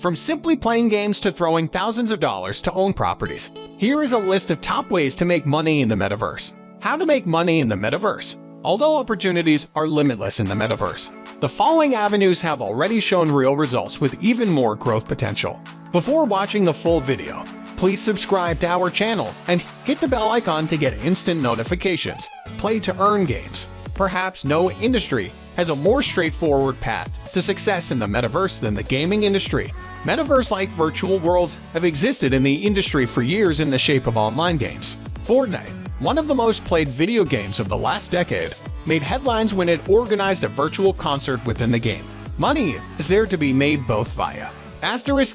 From simply playing games to throwing thousands of dollars to own properties, here is a list of top ways to make money in the metaverse. How to make money in the metaverse. Although opportunities are limitless in the metaverse, the following avenues have already shown real results with even more growth potential. Before watching the full video, please subscribe to our channel and hit the bell icon to get instant notifications. Play to earn games. Perhaps no industry has a more straightforward path to success in the metaverse than the gaming industry. Metaverse-like virtual worlds have existed in the industry for years in the shape of online games. Fortnite, one of the most played video games of the last decade, made headlines when it organized a virtual concert within the game. Money is there to be made both via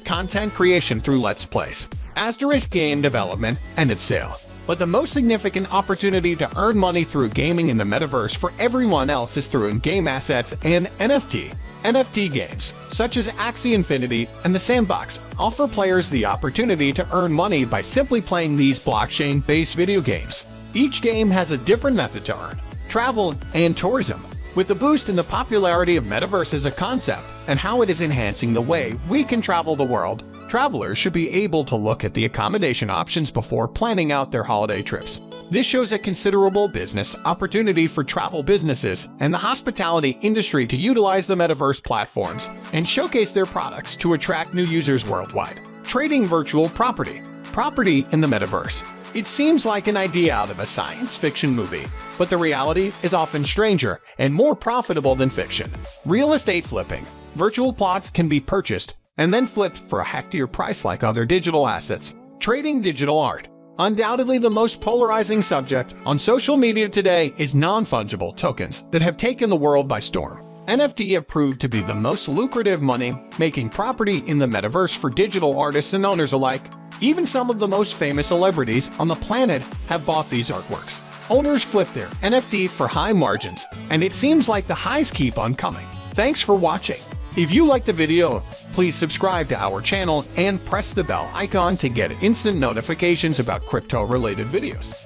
content creation through Let's Plays, game development, and its sale. But the most significant opportunity to earn money through gaming in the metaverse for everyone else is through in-game assets and NFT. NFT games, such as Axie Infinity and The Sandbox, offer players the opportunity to earn money by simply playing these blockchain-based video games. Each game has a different method to earn: travel and tourism. With the boost in the popularity of metaverse as a concept and how it is enhancing the way we can travel the world, travelers should be able to look at the accommodation options before planning out their holiday trips. This shows a considerable business opportunity for travel businesses and the hospitality industry to utilize the metaverse platforms and showcase their products to attract new users worldwide. Trading virtual property. Property in the metaverse. It seems like an idea out of a science fiction movie, but the reality is often stranger and more profitable than fiction. Real estate flipping. Virtual plots can be purchased and then flipped for a heftier price like other digital assets. Trading digital art. Undoubtedly the most polarizing subject on social media today is non-fungible tokens that have taken the world by storm. NFT have proved to be the most lucrative money-making property in the metaverse for digital artists and owners alike. Even some of the most famous celebrities on the planet have bought these artworks. Owners flip their NFT for high margins, and it seems like the highs keep on coming. Thanks for watching. If you liked the video, please subscribe to our channel and press the bell icon to get instant notifications about crypto-related videos.